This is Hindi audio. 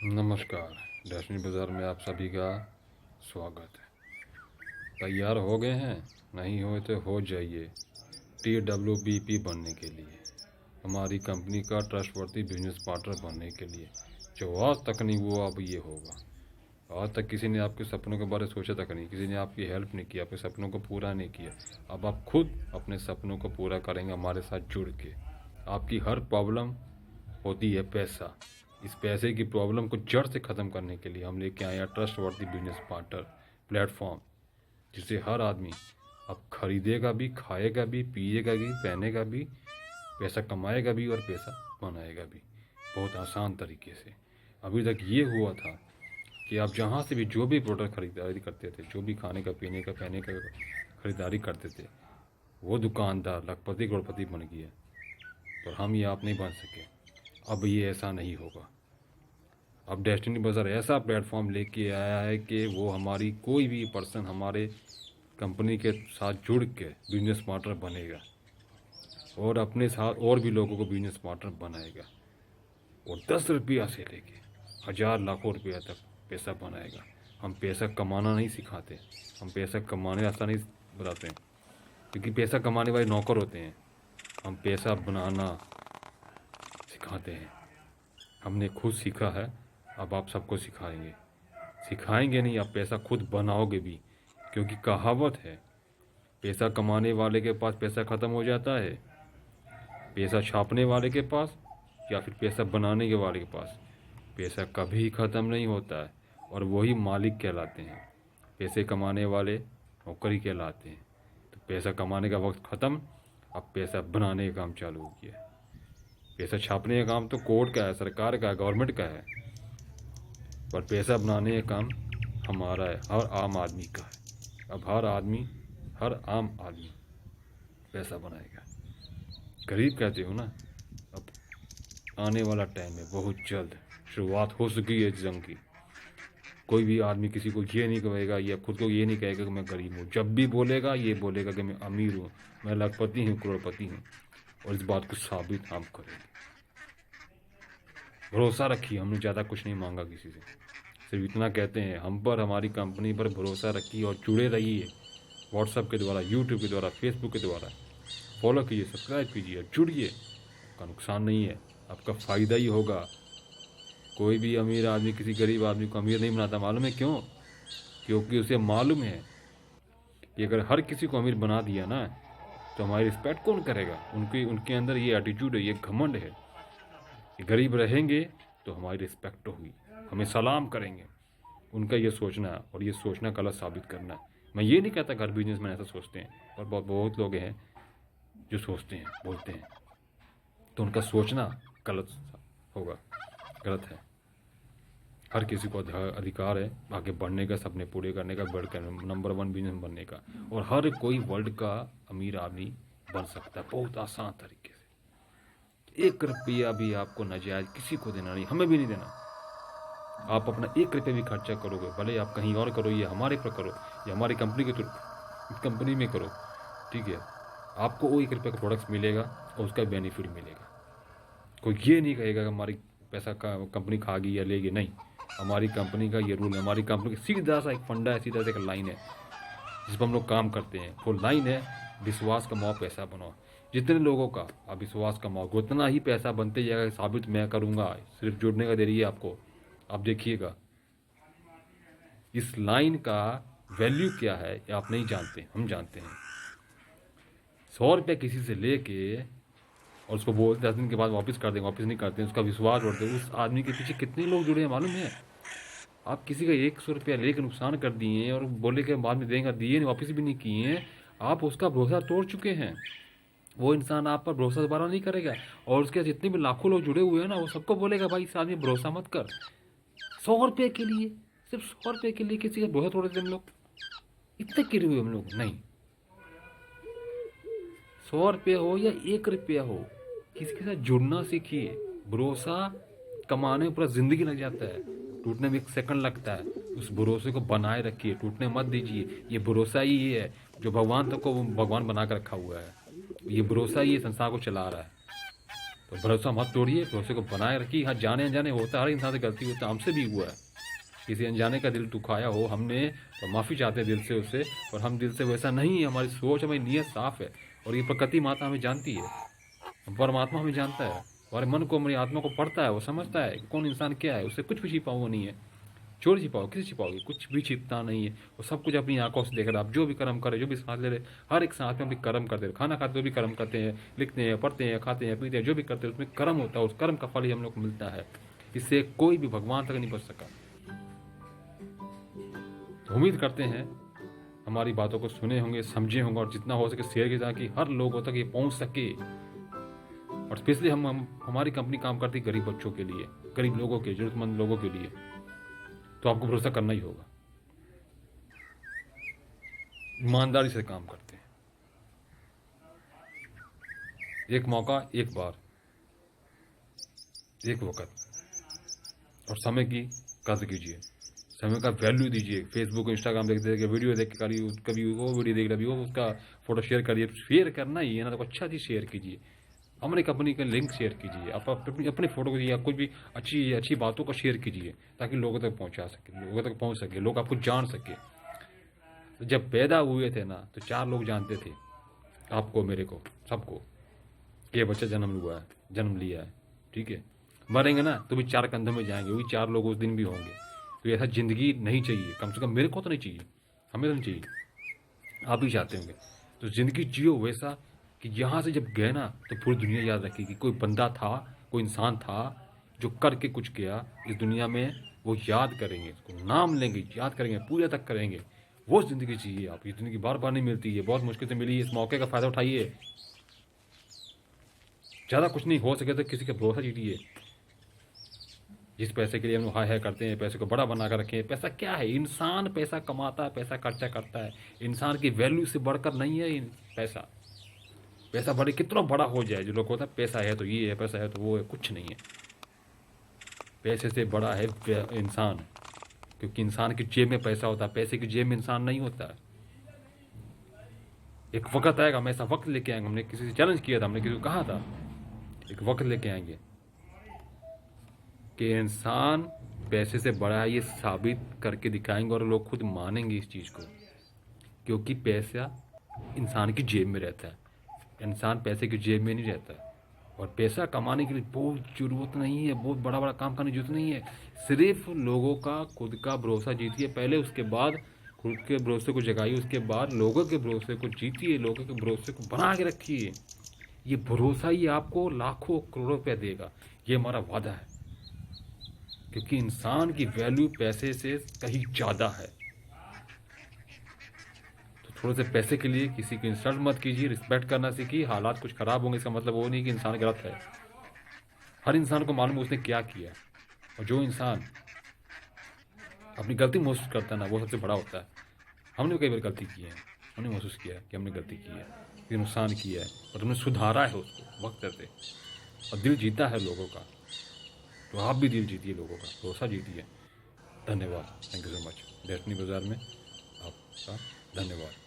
नमस्कार। डेस्टिनी बाज़ार में आप सभी का स्वागत है। तैयार हो गए हैं? नहीं हुए तो हो जाइए TWBP बनने के लिए, हमारी कंपनी का ट्रस्टवर्दी बिजनेस पार्टनर बनने के लिए। जो आज तक नहीं हुआ अब ये होगा। आज तक किसी ने आपके सपनों के बारे में सोचा तक नहीं, किसी ने आपकी हेल्प नहीं की, आपके सपनों को पूरा नहीं किया। अब आप खुद अपने सपनों को पूरा करेंगे हमारे साथ जुड़ के। आपकी हर प्रॉब्लम होती है पैसा। इस पैसे की प्रॉब्लम को जड़ से ख़त्म करने के लिए हम लेके आए हैं ट्रस्टवर्दी बिजनेस पार्टनर प्लेटफॉर्म, जिसे हर आदमी अब खरीदेगा भी, खाएगा भी, पिएगा भी, पहनेगा भी, पैसा कमाएगा भी और पैसा बनाएगा भी, बहुत आसान तरीके से। अभी तक ये हुआ था कि आप जहाँ से भी जो भी प्रोडक्ट खरीदारी करते थे, जो भी खाने का, पीने का, पहने का खरीदारी करते थे, वो दुकानदार लखपति करोड़पति बन गया। पर हम ये आप नहीं बन सके। अब ये ऐसा नहीं होगा। अब डेस्टिनी बाज़ार ऐसा प्लेटफॉर्म लेके आया है कि वो हमारी कोई भी पर्सन हमारे कंपनी के साथ जुड़ के बिजनेस पार्टनर बनेगा और अपने साथ और भी लोगों को बिजनेस पार्टनर बनाएगा और 10 रुपया से लेके 1000 लाखों रुपया तक पैसा बनाएगा। हम पैसा कमाना नहीं सिखाते, हम पैसा कमाने रास्ता नहीं बताते हैं, क्योंकि पैसा कमाने वाले नौकर होते हैं। हम पैसा बनाना सिखाते हैं। हमने खुद सीखा है, अब आप सबको सिखाएंगे। सिखाएंगे नहीं, आप पैसा खुद बनाओगे भी, क्योंकि कहावत है, पैसा कमाने वाले के पास पैसा ख़त्म हो जाता है, पैसा छापने वाले के पास या फिर पैसा बनाने के वाले के पास पैसा कभी ख़त्म नहीं होता है, और वही मालिक कहलाते हैं। पैसे कमाने वाले नौकरी कहलाते हैं। तो पैसा कमाने का वक्त ख़त्म, अब पैसा बनाने का काम चालू हो गया। पैसा छापने का काम तो कोर्ट का है, सरकार का है, गवर्नमेंट का है, पर पैसा बनाने का काम हमारा है, हर आम आदमी का है। अब हर आम आदमी पैसा बनाएगा। गरीब कहते हो ना, अब आने वाला टाइम है बहुत जल्द, शुरुआत हो चुकी है इस जंग की। कोई भी आदमी किसी को ये नहीं कहेगा या खुद को ये नहीं कहेगा कि मैं गरीब हूँ। जब भी बोलेगा ये बोलेगा कि मैं अमीर हूँ, मैं लखपति हूँ, करोड़पति हूँ, और इस बात को साबित हम करेंगे। भरोसा रखिए, हमने ज़्यादा कुछ नहीं मांगा किसी से, सिर्फ इतना कहते हैं, हम पर, हमारी कंपनी पर भरोसा रखिए और जुड़े रहिए। व्हाट्सएप के द्वारा, यूट्यूब के द्वारा, फेसबुक के द्वारा फॉलो कीजिए, सब्सक्राइब कीजिए, जुड़िए। आपका नुकसान नहीं है, आपका फ़ायदा ही होगा। कोई भी अमीर आदमी किसी गरीब आदमी को अमीर नहीं बनाता, मालूम है क्यों? क्योंकि उसे मालूम है कि अगर हर किसी को अमीर बना दिया ना, तो हमारी रिस्पेक्ट कौन करेगा? उनके अंदर ये एटीट्यूड है, ये घमंड है कि गरीब रहेंगे तो हमारी रिस्पेक्ट होगी, हमें सलाम करेंगे। उनका ये सोचना, और ये सोचना गलत साबित करना है। मैं ये नहीं कहता हर बिजनेसमैन ऐसा सोचते हैं, और बहुत लोग हैं जो सोचते हैं, बोलते हैं, तो उनका सोचना गलत होगा, गलत है। हर किसी को अधिकार है आगे बढ़ने का, सपने पूरे करने का, बढ़ कर नंबर 1 बिजनेस बनने का, और हर कोई वर्ल्ड का अमीर आदमी बन सकता है बहुत आसान तरीके से। 1 रुपया भी आपको नाजायज किसी को देना नहीं, हमें भी नहीं देना। आप अपना 1 रुपये भी खर्चा करोगे, भले आप कहीं और करो या हमारे पर करो या हमारी कंपनी के थ्रू कंपनी में करो, ठीक है, आपको वो 1 रुपये का प्रोडक्ट्स मिलेगा और उसका बेनिफिट मिलेगा। कोई ये नहीं कहेगा कि हमारी पैसा का कंपनी खा गई या लेगी, नहीं। हमारी कंपनी का ये रूल है, हमारी कंपनी का सीधा सा एक फंडा है, सीधा सा एक लाइन है जिस पर हम लोग काम करते हैं। वो लाइन है, विश्वास कमाओ, पैसा बनाओ। जितने लोगों का आप विश्वास कमाओगे उतना ही पैसा बनते जाएगा, साबित मैं करूँगा। सिर्फ जुड़ने का देरी है आपको, आप देखिएगा। इस लाइन का वैल्यू क्या है ये आप नहीं जानते, हम जानते हैं। 100 रुपये किसी से लेके और उसको बोलते 10 दिन के बाद वापस कर देंगे, वापस नहीं करते, उसका विश्वास बढ़ते, उस आदमी के पीछे कितने लोग जुड़े हैं मालूम है? आप किसी का 100 रुपया लेकर नुकसान कर दिए और बोले के बाद में देंगे, दिए नहीं, वापस भी नहीं किए, आप उसका भरोसा तोड़ चुके हैं। वो इंसान आप पर भरोसा दोबारा नहीं करेगा, और उसके जितने भी लाखों लोग जुड़े हुए हैं ना, वो सबको बोलेगा भाई इस आदमी भरोसा मत कर। 100 रुपये के लिए, सिर्फ 100 रुपये के लिए किसी का भरोसा तोड़ देते हम लोग? इतने गिरे हुए हम लोग नहीं। 100 रुपये हो या 1 रुपया हो, किसी के साथ जुड़ना सीखिए। भरोसा कमाने में पूरा ज़िंदगी लग जाता है, टूटने में 1 सेकंड लगता है। उस भरोसे को बनाए रखिए, टूटने मत दीजिए। ये भरोसा ही है जो भगवान तक को भगवान बना कर रखा हुआ है। ये भरोसा ही संसार को चला रहा है। तो भरोसा मत तोड़िए, भरोसे को बनाए रखिए। हाँ, जाने अनजाने होता है, हर इंसान से गलती होता है, हमसे भी हुआ है। किसी अनजाने का दिल दुखाया हो हमने, तो माफ़ी चाहते हैं दिल से उससे। और हम दिल से वैसा नहीं है, हमारी सोच, हमारी नीयत साफ़ है। और ये प्रकृति माता हमें जानती है, परमात्मा हमें जानता है, हमारे मन को, हमारी आत्मा को पढ़ता है, वो समझता है कि कौन इंसान क्या है। उससे कुछ भी छिपा हुआ नहीं है। चोर छिपाओ, किसी छिपाओगे, कुछ भी छिपता नहीं है। वो सब कुछ अपनी आंखों से देख रहे। आप जो भी कर्म करे, जो भी सांस ले रहे, हर एक सांस में अपनी कर्म करते हैं। खाना खाते हुए भी कर्म करते हैं, लिखते हैं, पढ़ते हैं, खाते हैं, पीते हैं, जो भी करते हैं उसमें कर्म होता है। उस कर्म का फल ही हम लोग को मिलता है। इससे कोई भी भगवान तक नहीं बच सका। तो उम्मीद करते हैं हमारी बातों को सुने होंगे, समझे होंगे, और जितना हो सके शेयर किया, ताकि हर लोगों तक ये पहुंच सके। और स्पेशली हम हमारी कंपनी काम करती है गरीब बच्चों के लिए, गरीब लोगों के, जरूरतमंद लोगों के लिए। तो आपको भरोसा करना ही होगा। ईमानदारी से काम करते हैं। एक मौका, एक बार, एक वक्त। और समय की कदर कीजिए, समय का वैल्यू दीजिए। फेसबुक, इंस्टाग्राम देखते देखते वीडियो देख के कभी वो वीडियो देख कभी वो उसका फोटो शेयर करिए। शेयर करना ही है ना, तो अच्छा चीज़ शेयर कीजिए। हमारी कंपनी का लिंक शेयर कीजिए। आप अपने फोटो को या कुछ भी अच्छी अच्छी बातों को शेयर कीजिए, ताकि लोगों तक पहुंचा सके, लोगों तक पहुंच सके, लोग आपको जान सके। तो जब पैदा हुए थे ना, तो 4 लोग जानते थे, आपको, मेरे को, सबको, ये बच्चा जन्म हुआ है, जन्म लिया है। ठीक है, मरेंगे ना तो भी 4 कंधों में जाएंगे, वही 4 लोग उस दिन भी होंगे। तो ऐसा जिंदगी नहीं चाहिए, कम से कम मेरे को तो नहीं चाहिए, हमें तो नहीं चाहिए। आप भी चाहते होंगे। तो जिंदगी जियो वैसा कि यहाँ से जब गए ना, तो पूरी दुनिया याद रखेगी कोई बंदा था, कोई इंसान था जो करके कुछ किया इस दुनिया में। वो याद करेंगे, उसको नाम लेंगे, याद करेंगे, पूजा तक करेंगे। वो ज़िंदगी चाहिए आप। ये ज़िंदगी बार बार नहीं मिलती है, बहुत मुश्किल से मिली है। इस मौके का फ़ायदा उठाइए। ज़्यादा कुछ नहीं हो सके तो किसी का भरोसा जीतिए। जिस पैसे के लिए हम हाय हाय करते हैं, पैसे को बड़ा बना कर रखें। पैसा क्या है? इंसान पैसा कमाता है, पैसा खर्चा करता है। इंसान की वैल्यू से बढ़कर नहीं है पैसा। पैसा बड़े कितना बड़ा हो जाए, जो लोग होता है पैसा है तो ये है, पैसा है तो वो है, कुछ नहीं है। पैसे से बड़ा है इंसान, क्योंकि इंसान की जेब में पैसा होता है, पैसे की जेब में इंसान नहीं होता है। एक वक्त आएगा, हम ऐसा वक्त लेके आएंगे। हमने किसी से चैलेंज किया था, हमने किसी को कहा था, एक वक्त लेके आएंगे कि इंसान पैसे से बड़ा है, ये साबित करके दिखाएंगे। और लोग खुद मानेंगे इस चीज़ को, क्योंकि पैसा इंसान की जेब में रहता है, इंसान पैसे की जेब में नहीं रहता है। और पैसा कमाने के लिए बहुत ज़रूरत नहीं है, बहुत बड़ा बड़ा काम करने की जरूरत नहीं है। सिर्फ लोगों का खुद का भरोसा जीतिए पहले, उसके बाद खुद के भरोसे को जगाइए, उसके बाद लोगों के भरोसे को जीतिए, लोगों के भरोसे को बना के रखिए। ये भरोसा ही आपको लाखों करोड़ों रुपया देगा, ये हमारा वादा है। क्योंकि इंसान की वैल्यू पैसे से कहीं ज़्यादा है। तो थोड़े से पैसे के लिए किसी को इंसल्ट मत कीजिए, रिस्पेक्ट करना सीखिए। हालात कुछ ख़राब होंगे, इसका मतलब वो नहीं कि इंसान गलत है। हर इंसान को मालूम है उसने क्या किया। और जो इंसान अपनी गलती महसूस करता है ना, वो सबसे बड़ा होता है। हमने कई बार गलती की है, हमने महसूस किया है कि हमने गलती की है, कि नुकसान किया है, और हमने सुधारा है उसको वक्त से। और दिल जीता है लोगों का। तो आप भी दिल जीतिए, लोगों का भरोसा जीतिए। धन्यवाद, thank you so much. Destiny बाज़ार में आपका धन्यवाद।